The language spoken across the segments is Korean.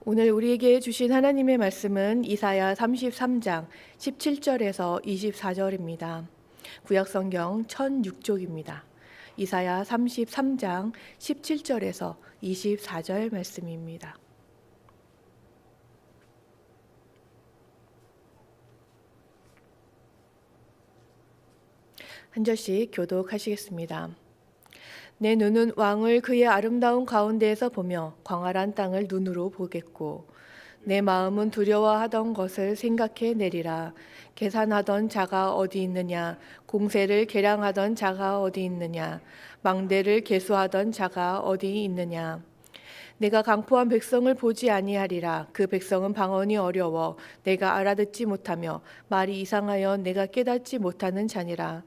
오늘 우리에게 주신 하나님의 말씀은 이사야 33장 17절에서 24절입니다. 구약성경 1006쪽입니다. 이사야 33장 17절에서 24절 말씀입니다. 한 절씩 교독하시겠습니다. 내 눈은 왕을 그의 아름다운 가운데에서 보며 광활한 땅을 눈으로 보겠고 내 마음은 두려워하던 것을 생각해 내리라. 계산하던 자가 어디 있느냐? 공세를 계량하던 자가 어디 있느냐? 망대를 계수하던 자가 어디 있느냐? 내가 강포한 백성을 보지 아니하리라. 그 백성은 방언이 어려워 내가 알아듣지 못하며 말이 이상하여 내가 깨닫지 못하는 자니라.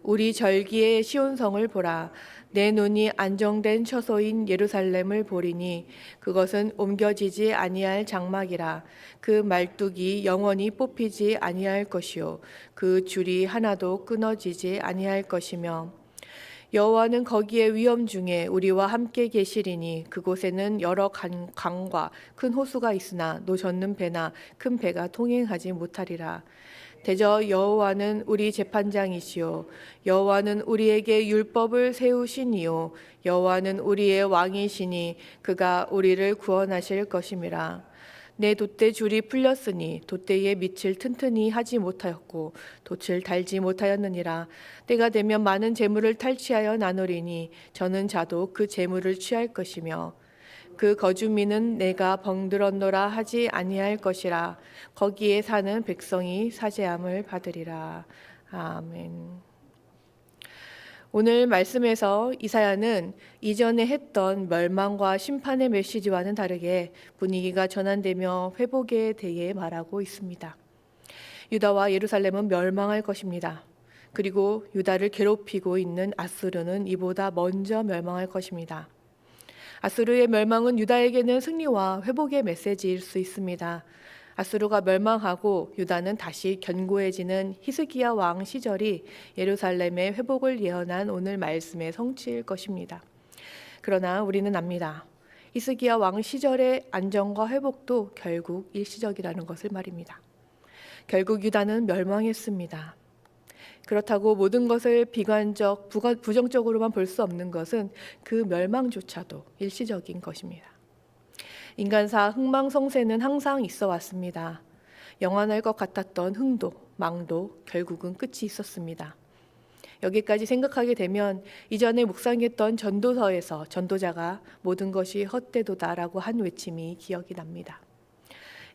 우리 절기의 시온성을 보라. 내 눈이 안정된 처소인 예루살렘을 보리니 그것은 옮겨지지 아니할 장막이라. 그 말뚝이 영원히 뽑히지 아니할 것이요 그 줄이 하나도 끊어지지 아니할 것이며 여호와는 거기에 위엄 중에 우리와 함께 계시리니 그곳에는 여러 강과 큰 호수가 있으나 노젓는 배나 큰 배가 통행하지 못하리라. 대저 여호와는 우리 재판장이시요 여호와는 우리에게 율법을 세우시니요 여호와는 우리의 왕이시니 그가 우리를 구원하실 것임이라. 내 돛대 줄이 풀렸으니 돛대의 밑을 튼튼히 하지 못하였고 돛을 달지 못하였느니라. 때가 되면 많은 재물을 탈취하여 나누리니 저는 자도 그 재물을 취할 것이며 그 거주민은 내가 병들었노라 하지 아니할 것이라. 거기에 사는 백성이 사죄함을 받으리라. 아멘. 오늘 말씀에서 이사야는 이전에 했던 멸망과 심판의 메시지와는 다르게 분위기가 전환되며 회복에 대해 말하고 있습니다. 유다와 예루살렘은 멸망할 것입니다. 그리고 유다를 괴롭히고 있는 아수르는 이보다 먼저 멸망할 것입니다. 아수르의 멸망은 유다에게는 승리와 회복의 메시지일 수 있습니다. 아수르가 멸망하고 유다는 다시 견고해지는 히스기야 왕 시절이 예루살렘의 회복을 예언한 오늘 말씀의 성취일 것입니다. 그러나 우리는 압니다. 히스기야 왕 시절의 안정과 회복도 결국 일시적이라는 것을 말입니다. 결국 유다는 멸망했습니다. 그렇다고 모든 것을 부정적으로만 볼 수 없는 것은 그 멸망조차도 일시적인 것입니다. 인간사 흥망성쇠는 항상 있어 왔습니다. 영원할 것 같았던 흥도, 망도 결국은 끝이 있었습니다. 여기까지 생각하게 되면 이전에 묵상했던 전도서에서 전도자가 모든 것이 헛되도다라고 한 외침이 기억이 납니다.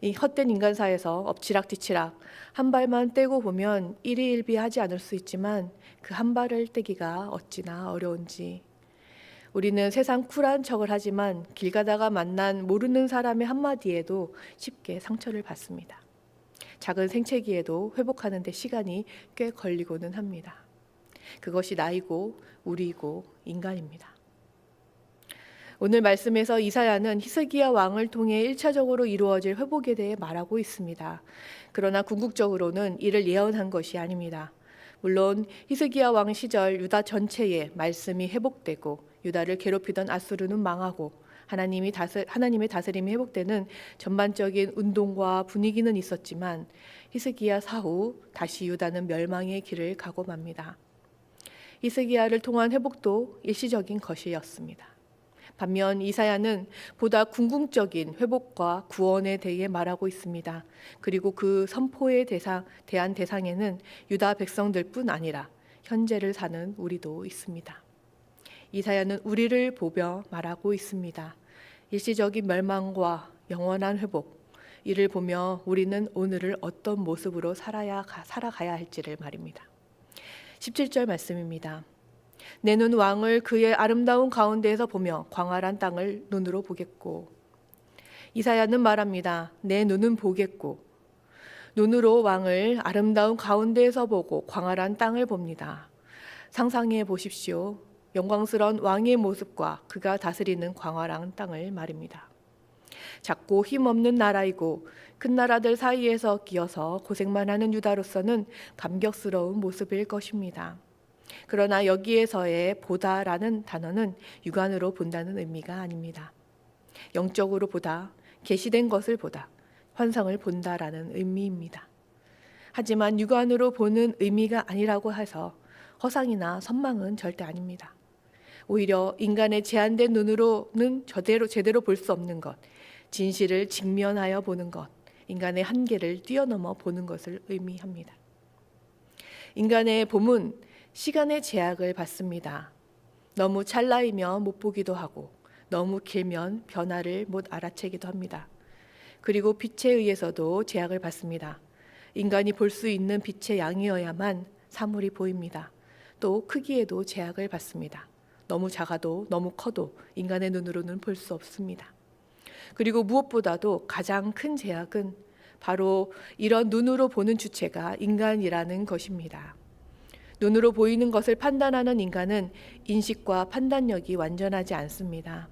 이 헛된 인간사에서 엎치락뒤치락 한 발만 떼고 보면 일희일비하지 않을 수 있지만 그 한 발을 떼기가 어찌나 어려운지. 우리는 세상 쿨한 척을 하지만 길 가다가 만난 모르는 사람의 한마디에도 쉽게 상처를 받습니다. 작은 생채기에도 회복하는 데 시간이 꽤 걸리고는 합니다. 그것이 나이고 우리이고 인간입니다. 오늘 말씀에서 이사야는 히스기야 왕을 통해 1차적으로 이루어질 회복에 대해 말하고 있습니다. 그러나 궁극적으로는 이를 예언한 것이 아닙니다. 물론 히스기야 왕 시절 유다 전체에 말씀이 회복되고 유다를 괴롭히던 아수르는 망하고 하나님의 다스림이 회복되는 전반적인 운동과 분위기는 있었지만 히스기야 사후 다시 유다는 멸망의 길을 가고 맙니다. 히스기야를 통한 회복도 일시적인 것이었습니다. 반면 이사야는 보다 궁극적인 회복과 구원에 대해 말하고 있습니다. 그리고 그 선포에 대한 대상에는 유다 백성들뿐 아니라 현재를 사는 우리도 있습니다. 이사야는 우리를 보며 말하고 있습니다. 일시적인 멸망과 영원한 회복, 이를 보며 우리는 오늘을 어떤 모습으로 살아가야 할지를 말입니다. 17절 말씀입니다. 내 눈 왕을 그의 아름다운 가운데에서 보며 광활한 땅을 눈으로 보겠고. 이사야는 말합니다. 내 눈은 보겠고. 눈으로 왕을 아름다운 가운데에서 보고 광활한 땅을 봅니다. 상상해 보십시오. 영광스러운 왕의 모습과 그가 다스리는 광활한 땅을 말입니다. 작고 힘없는 나라이고 큰 나라들 사이에서 끼어서 고생만 하는 유다로서는 감격스러운 모습일 것입니다. 그러나 여기에서의 보다라는 단어는 육안으로 본다는 의미가 아닙니다. 영적으로 보다, 계시된 것을 보다, 환상을 본다라는 의미입니다. 하지만 육안으로 보는 의미가 아니라고 해서 허상이나 선망은 절대 아닙니다. 오히려 인간의 제한된 눈으로는 제대로 볼 수 없는 것, 진실을 직면하여 보는 것, 인간의 한계를 뛰어넘어 보는 것을 의미합니다. 인간의 봄은 시간의 제약을 받습니다. 너무 찰나이면 못 보기도 하고 너무 길면 변화를 못 알아채기도 합니다. 그리고 빛에 의해서도 제약을 받습니다. 인간이 볼 수 있는 빛의 양이어야만 사물이 보입니다. 또 크기에도 제약을 받습니다. 너무 작아도 너무 커도 인간의 눈으로는 볼 수 없습니다. 그리고 무엇보다도 가장 큰 제약은 바로 이런 눈으로 보는 주체가 인간이라는 것입니다. 눈으로 보이는 것을 판단하는 인간은 인식과 판단력이 완전하지 않습니다.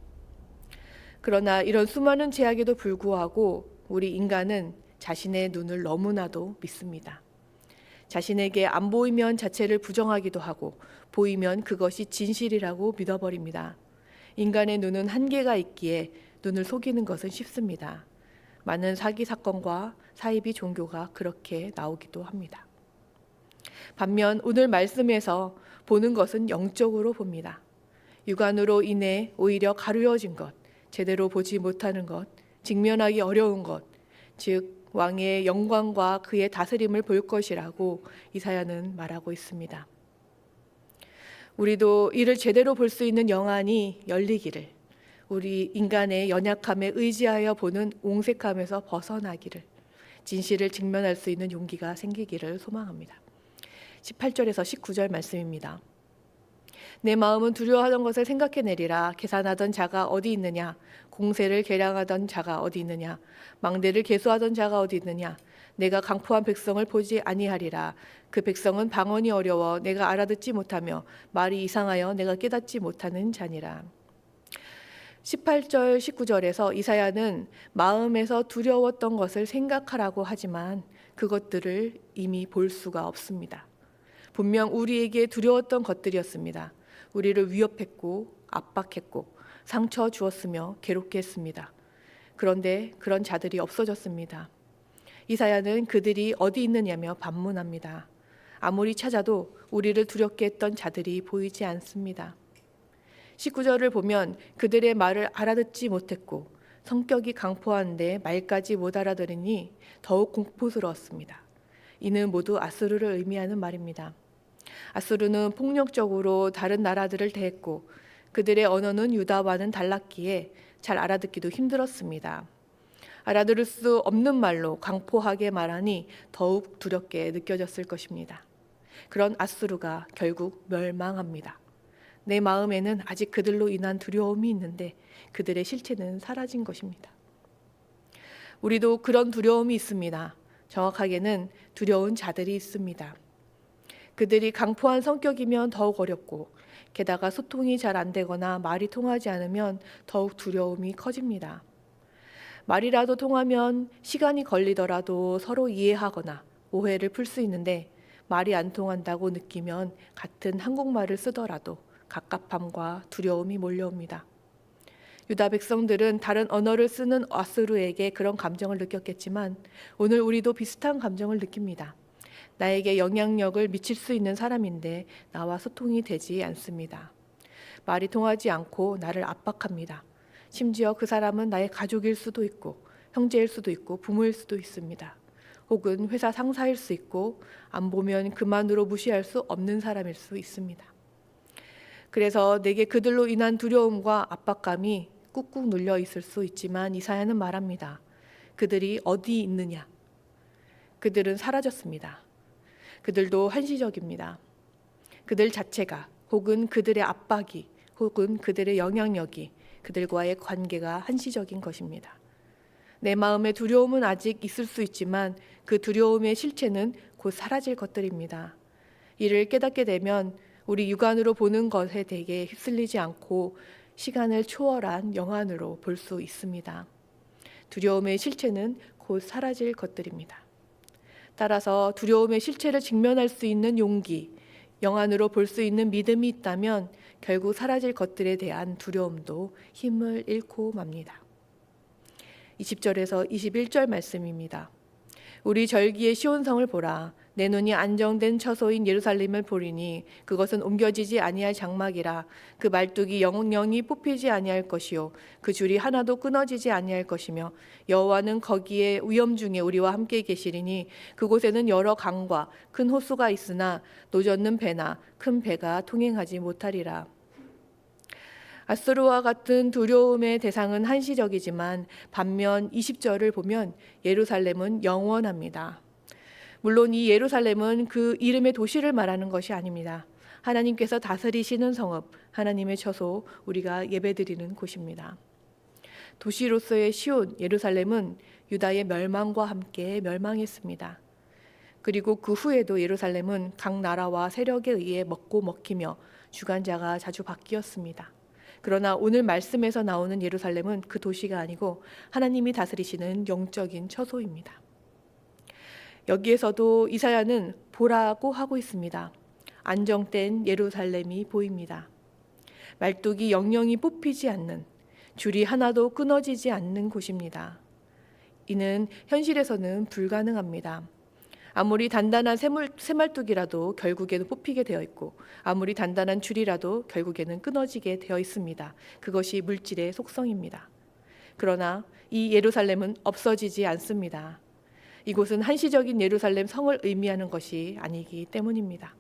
그러나 이런 수많은 제약에도 불구하고 우리 인간은 자신의 눈을 너무나도 믿습니다. 자신에게 안 보이면 자체를 부정하기도 하고 보이면 그것이 진실이라고 믿어버립니다. 인간의 눈은 한계가 있기에 눈을 속이는 것은 쉽습니다. 많은 사기 사건과 사이비 종교가 그렇게 나오기도 합니다. 반면 오늘 말씀에서 보는 것은 영적으로 봅니다. 육안으로 인해 오히려 가려진 것, 제대로 보지 못하는 것, 직면하기 어려운 것, 즉 왕의 영광과 그의 다스림을 볼 것이라고 이사야는 말하고 있습니다. 우리도 이를 제대로 볼 수 있는 영안이 열리기를, 우리 인간의 연약함에 의지하여 보는 옹색함에서 벗어나기를, 진실을 직면할 수 있는 용기가 생기기를 소망합니다. 18절에서 19절 말씀입니다. 내 마음은 두려워하던 것을 생각해내리라. 계산하던 자가 어디 있느냐? 공세를 계량하던 자가 어디 있느냐? 망대를 계수하던 자가 어디 있느냐? 내가 강포한 백성을 보지 아니하리라. 그 백성은 방언이 어려워 내가 알아듣지 못하며 말이 이상하여 내가 깨닫지 못하는 자니라. 18절 19절에서 이사야는 마음에서 두려웠던 것을 생각하라고 하지만 그것들을 이미 볼 수가 없습니다. 분명 우리에게 두려웠던 것들이었습니다. 우리를 위협했고 압박했고 상처 주었으며 괴롭게 했습니다. 그런데 그런 자들이 없어졌습니다. 이사야는 그들이 어디 있느냐며 반문합니다. 아무리 찾아도 우리를 두렵게 했던 자들이 보이지 않습니다. 19절을 보면 그들의 말을 알아듣지 못했고 성격이 강포한데 말까지 못 알아들으니 더욱 공포스러웠습니다. 이는 모두 아수르를 의미하는 말입니다. 아수르는 폭력적으로 다른 나라들을 대했고 그들의 언어는 유다와는 달랐기에 잘 알아듣기도 힘들었습니다. 알아들을 수 없는 말로 강포하게 말하니 더욱 두렵게 느껴졌을 것입니다. 그런 아수르가 결국 멸망합니다. 내 마음에는 아직 그들로 인한 두려움이 있는데 그들의 실체는 사라진 것입니다. 우리도 그런 두려움이 있습니다. 정확하게는 두려운 자들이 있습니다. 그들이 강포한 성격이면 더욱 어렵고 게다가 소통이 잘 안 되거나 말이 통하지 않으면 더욱 두려움이 커집니다. 말이라도 통하면 시간이 걸리더라도 서로 이해하거나 오해를 풀 수 있는데 말이 안 통한다고 느끼면 같은 한국말을 쓰더라도 갑갑함과 두려움이 몰려옵니다. 유다 백성들은 다른 언어를 쓰는 아수르에게 그런 감정을 느꼈겠지만 오늘 우리도 비슷한 감정을 느낍니다. 나에게 영향력을 미칠 수 있는 사람인데 나와 소통이 되지 않습니다. 말이 통하지 않고 나를 압박합니다. 심지어 그 사람은 나의 가족일 수도 있고 형제일 수도 있고 부모일 수도 있습니다. 혹은 회사 상사일 수 있고 안 보면 그만으로 무시할 수 없는 사람일 수 있습니다. 그래서 내게 그들로 인한 두려움과 압박감이 꾹꾹 눌려 있을 수 있지만 이사야는 말합니다. 그들이 어디 있느냐? 그들은 사라졌습니다. 그들도 한시적입니다. 그들 자체가 혹은 그들의 압박이 혹은 그들의 영향력이 그들과의 관계가 한시적인 것입니다. 내 마음의 두려움은 아직 있을 수 있지만 그 두려움의 실체는 곧 사라질 것들입니다. 이를 깨닫게 되면 우리 육안으로 보는 것에 대해 휩쓸리지 않고 시간을 초월한 영안으로 볼 수 있습니다. 두려움의 실체는 곧 사라질 것들입니다. 따라서 두려움의 실체를 직면할 수 있는 용기, 영안으로 볼 수 있는 믿음이 있다면 결국 사라질 것들에 대한 두려움도 힘을 잃고 맙니다. 20절에서 21절 말씀입니다. 우리 절기의 시온성을 보라. 내 눈이 안정된 처소인 예루살렘을 보리니 그것은 옮겨지지 아니할 장막이라. 그 말뚝이 영영이 뽑히지 아니할 것이요 그 줄이 하나도 끊어지지 아니할 것이며 여호와는 거기에 위엄 중에 우리와 함께 계시리니 그곳에는 여러 강과 큰 호수가 있으나 노젓는 배나 큰 배가 통행하지 못하리라. 아수르와 같은 두려움의 대상은 한시적이지만 반면 20절을 보면 예루살렘은 영원합니다. 물론 이 예루살렘은 그 이름의 도시를 말하는 것이 아닙니다. 하나님께서 다스리시는 성읍, 하나님의 처소, 우리가 예배드리는 곳입니다. 도시로서의 시온 예루살렘은 유다의 멸망과 함께 멸망했습니다. 그리고 그 후에도 예루살렘은 각 나라와 세력에 의해 먹고 먹히며 주관자가 자주 바뀌었습니다. 그러나 오늘 말씀에서 나오는 예루살렘은 그 도시가 아니고 하나님이 다스리시는 영적인 처소입니다. 여기에서도 이사야는 보라고 하고 있습니다. 안정된 예루살렘이 보입니다. 말뚝이 영영이 뽑히지 않는, 줄이 하나도 끊어지지 않는 곳입니다. 이는 현실에서는 불가능합니다. 아무리 단단한 쇠말뚝이라도 결국에는 뽑히게 되어 있고 아무리 단단한 줄이라도 결국에는 끊어지게 되어 있습니다. 그것이 물질의 속성입니다. 그러나 이 예루살렘은 없어지지 않습니다. 이곳은 한시적인 예루살렘 성을 의미하는 것이 아니기 때문입니다.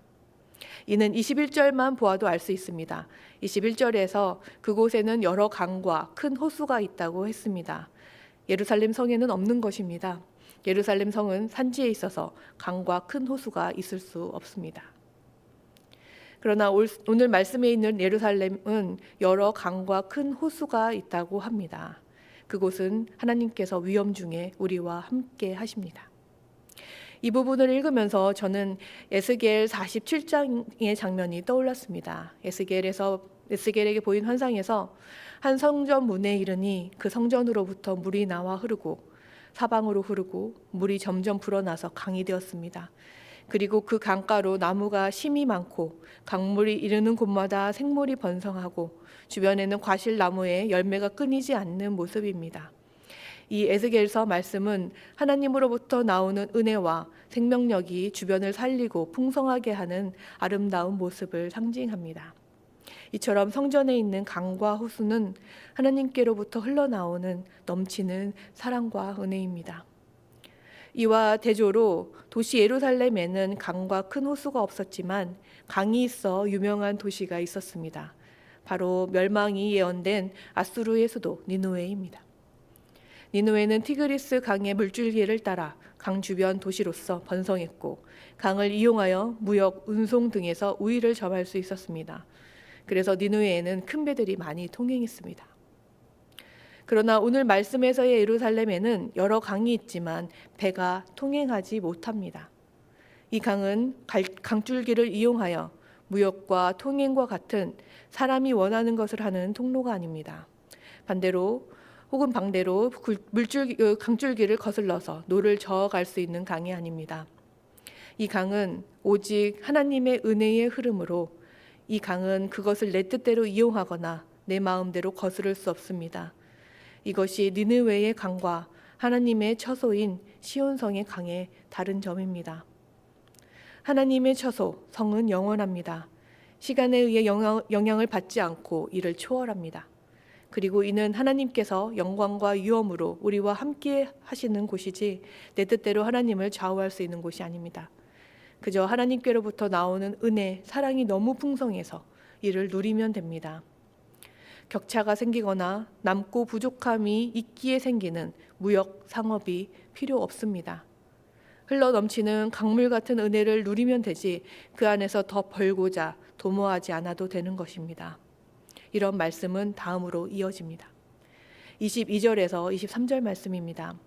이는 21절만 보아도 알 수 있습니다. 21절에서 그곳에는 여러 강과 큰 호수가 있다고 했습니다. 예루살렘 성에는 없는 것입니다. 예루살렘 성은 산지에 있어서 강과 큰 호수가 있을 수 없습니다. 그러나 오늘 말씀에 있는 예루살렘은 여러 강과 큰 호수가 있다고 합니다. 그곳은 하나님께서 위엄 중에 우리와 함께 하십니다. 이 부분을 읽으면서 저는 에스겔 47장의 장면이 떠올랐습니다. 에스겔에게 보인 환상에서 한 성전 문에 이르니 그 성전으로부터 물이 나와 흐르고 사방으로 흐르고 물이 점점 불어나서 강이 되었습니다. 그리고 그 강가로 나무가 심이 많고 강물이 이르는 곳마다 생물이 번성하고 주변에는 과실나무에 열매가 끊이지 않는 모습입니다. 이 에스겔서 말씀은 하나님으로부터 나오는 은혜와 생명력이 주변을 살리고 풍성하게 하는 아름다운 모습을 상징합니다. 이처럼 성전에 있는 강과 호수는 하나님께로부터 흘러나오는 넘치는 사랑과 은혜입니다. 이와 대조로 도시 예루살렘에는 강과 큰 호수가 없었지만 강이 있어 유명한 도시가 있었습니다. 바로 멸망이 예언된 아수르의 수도 니느웨입니다. 니느웨는 티그리스 강의 물줄기를 따라 강 주변 도시로서 번성했고 강을 이용하여 무역, 운송 등에서 우위를 점할 수 있었습니다. 그래서 니느웨에는 큰 배들이 많이 통행했습니다. 그러나 오늘 말씀에서의 예루살렘에는 여러 강이 있지만 배가 통행하지 못합니다. 이 강은 강줄기를 이용하여 무역과 통행과 같은 사람이 원하는 것을 하는 통로가 아닙니다. 반대로 혹은 방대로 강줄기를 거슬러서 노를 저어갈 수 있는 강이 아닙니다. 이 강은 오직 하나님의 은혜의 흐름으로 이 강은 그것을 내 뜻대로 이용하거나 내 마음대로 거스를 수 없습니다. 이것이 니느웨의 강과 하나님의 처소인 시온성의 강의 다른 점입니다. 하나님의 처소, 성은 영원합니다. 시간에 의해 영향을 받지 않고 이를 초월합니다. 그리고 이는 하나님께서 영광과 위엄으로 우리와 함께 하시는 곳이지 내 뜻대로 하나님을 좌우할 수 있는 곳이 아닙니다. 그저 하나님께로부터 나오는 은혜, 사랑이 너무 풍성해서 이를 누리면 됩니다. 격차가 생기거나 남고 부족함이 있기에 생기는 무역, 상업이 필요 없습니다. 흘러넘치는 강물 같은 은혜를 누리면 되지 그 안에서 더 벌고자 도모하지 않아도 되는 것입니다. 이런 말씀은 다음으로 이어집니다. 22절에서 23절 말씀입니다.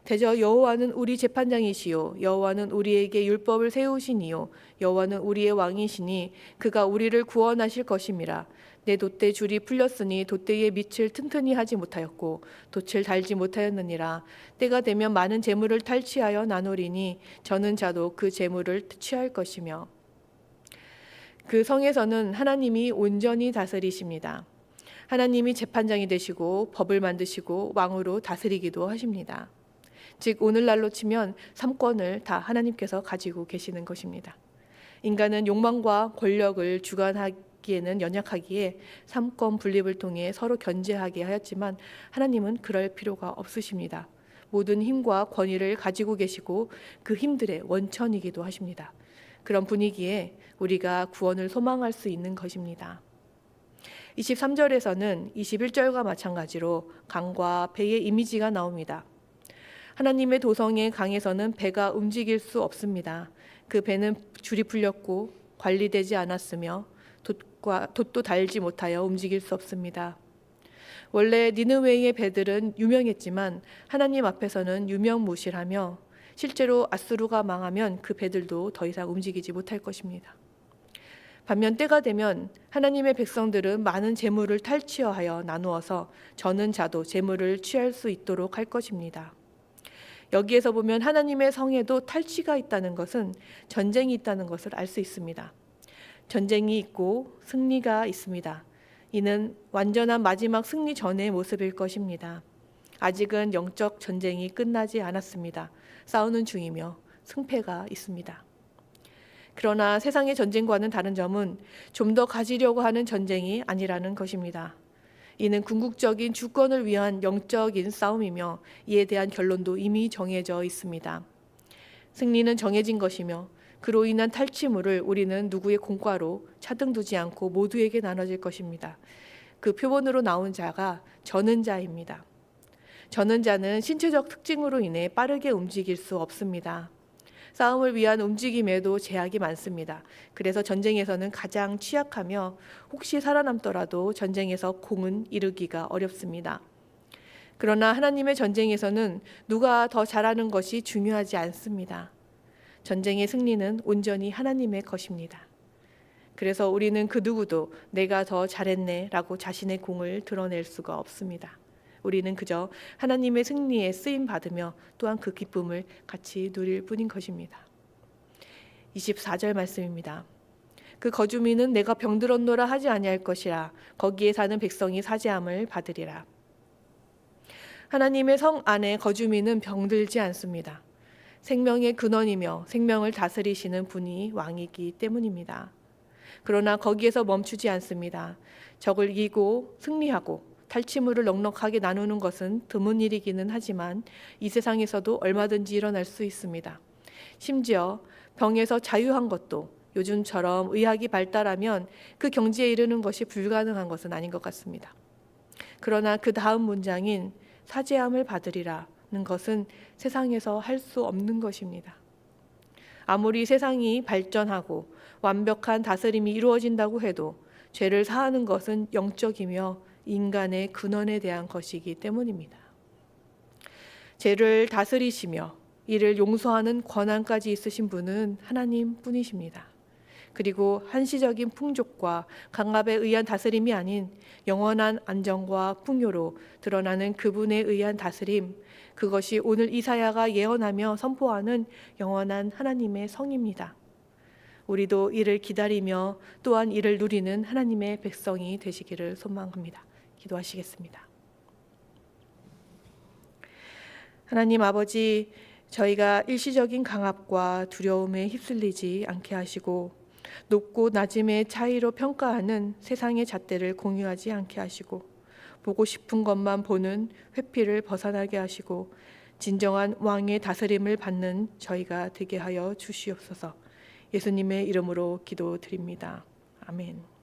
대저 여호와는 우리 재판장이시요 여호와는 우리에게 율법을 세우시니요 여호와는 우리의 왕이시니 그가 우리를 구원하실 것임이라. 내 돛대 줄이 풀렸으니 돛대의 밑을 튼튼히 하지 못하였고 돛을 달지 못하였느니라. 때가 되면 많은 재물을 탈취하여 나누리니 저는 자도 그 재물을 취할 것이며. 그 성에서는 하나님이 온전히 다스리십니다. 하나님이 재판장이 되시고 법을 만드시고 왕으로 다스리기도 하십니다. 즉 오늘날로 치면 3권을 다 하나님께서 가지고 계시는 것입니다. 인간은 욕망과 권력을 주관하기에는 연약하기에 3권 분립을 통해 서로 견제하게 하였지만 하나님은 그럴 필요가 없으십니다. 모든 힘과 권위를 가지고 계시고 그 힘들의 원천이기도 하십니다. 그런 분위기에 우리가 구원을 소망할 수 있는 것입니다. 23절에서는 21절과 마찬가지로 강과 배의 이미지가 나옵니다. 하나님의 도성의 강에서는 배가 움직일 수 없습니다. 그 배는 줄이 풀렸고 관리되지 않았으며 돛도 달지 못하여 움직일 수 없습니다. 원래 니느웨의 배들은 유명했지만 하나님 앞에서는 유명무실하며 실제로 아수르가 망하면 그 배들도 더 이상 움직이지 못할 것입니다. 반면 때가 되면 하나님의 백성들은 많은 재물을 탈취하여 나누어서 저는 자도 재물을 취할 수 있도록 할 것입니다. 여기에서 보면 하나님의 성에도 탈취가 있다는 것은 전쟁이 있다는 것을 알 수 있습니다. 전쟁이 있고 승리가 있습니다. 이는 완전한 마지막 승리 전의 모습일 것입니다. 아직은 영적 전쟁이 끝나지 않았습니다. 싸우는 중이며 승패가 있습니다. 그러나 세상의 전쟁과는 다른 점은 좀 더 가지려고 하는 전쟁이 아니라는 것입니다. 이는 궁극적인 주권을 위한 영적인 싸움이며 이에 대한 결론도 이미 정해져 있습니다. 승리는 정해진 것이며 그로 인한 탈취물을 우리는 누구의 공과로 차등두지 않고 모두에게 나눠질 것입니다. 그 표본으로 나온 자가 저는 자입니다. 저는 자는 신체적 특징으로 인해 빠르게 움직일 수 없습니다. 싸움을 위한 움직임에도 제약이 많습니다. 그래서 전쟁에서는 가장 취약하며 혹시 살아남더라도 전쟁에서 공은 이루기가 어렵습니다. 그러나 하나님의 전쟁에서는 누가 더 잘하는 것이 중요하지 않습니다. 전쟁의 승리는 온전히 하나님의 것입니다. 그래서 우리는 그 누구도 내가 더 잘했네 라고 자신의 공을 드러낼 수가 없습니다. 우리는 그저 하나님의 승리에 쓰임 받으며 또한 그 기쁨을 같이 누릴 뿐인 것입니다. 24절 말씀입니다. 그 거주민은 내가 병들었노라 하지 아니할 것이라 거기에 사는 백성이 사죄함을 받으리라. 하나님의 성 안에 거주민은 병들지 않습니다. 생명의 근원이며 생명을 다스리시는 분이 왕이기 때문입니다. 그러나 거기에서 멈추지 않습니다. 적을 이기고 승리하고 탈취물을 넉넉하게 나누는 것은 드문 일이기는 하지만 이 세상에서도 얼마든지 일어날 수 있습니다. 심지어 병에서 자유한 것도 요즘처럼 의학이 발달하면 그 경지에 이르는 것이 불가능한 것은 아닌 것 같습니다. 그러나 그 다음 문장인 사죄함을 받으리라는 것은 세상에서 할 수 없는 것입니다. 아무리 세상이 발전하고 완벽한 다스림이 이루어진다고 해도 죄를 사하는 것은 영적이며 인간의 근원에 대한 것이기 때문입니다. 죄를 다스리시며 이를 용서하는 권한까지 있으신 분은 하나님 뿐이십니다. 그리고 한시적인 풍족과 강압에 의한 다스림이 아닌 영원한 안정과 풍요로 드러나는 그분에 의한 다스림, 그것이 오늘 이사야가 예언하며 선포하는 영원한 하나님의 성입니다. 우리도 이를 기다리며 또한 이를 누리는 하나님의 백성이 되시기를 소망합니다. 기도하시겠습니다. 하나님 아버지, 저희가 일시적인 강압과 두려움에 휩쓸리지 않게 하시고 높고 낮음의 차이로 평가하는 세상의 잣대를 공유하지 않게 하시고 보고 싶은 것만 보는 회피를 벗어나게 하시고 진정한 왕의 다스림을 받는 저희가 되게 하여 주시옵소서. 예수님의 이름으로 기도드립니다. 아멘.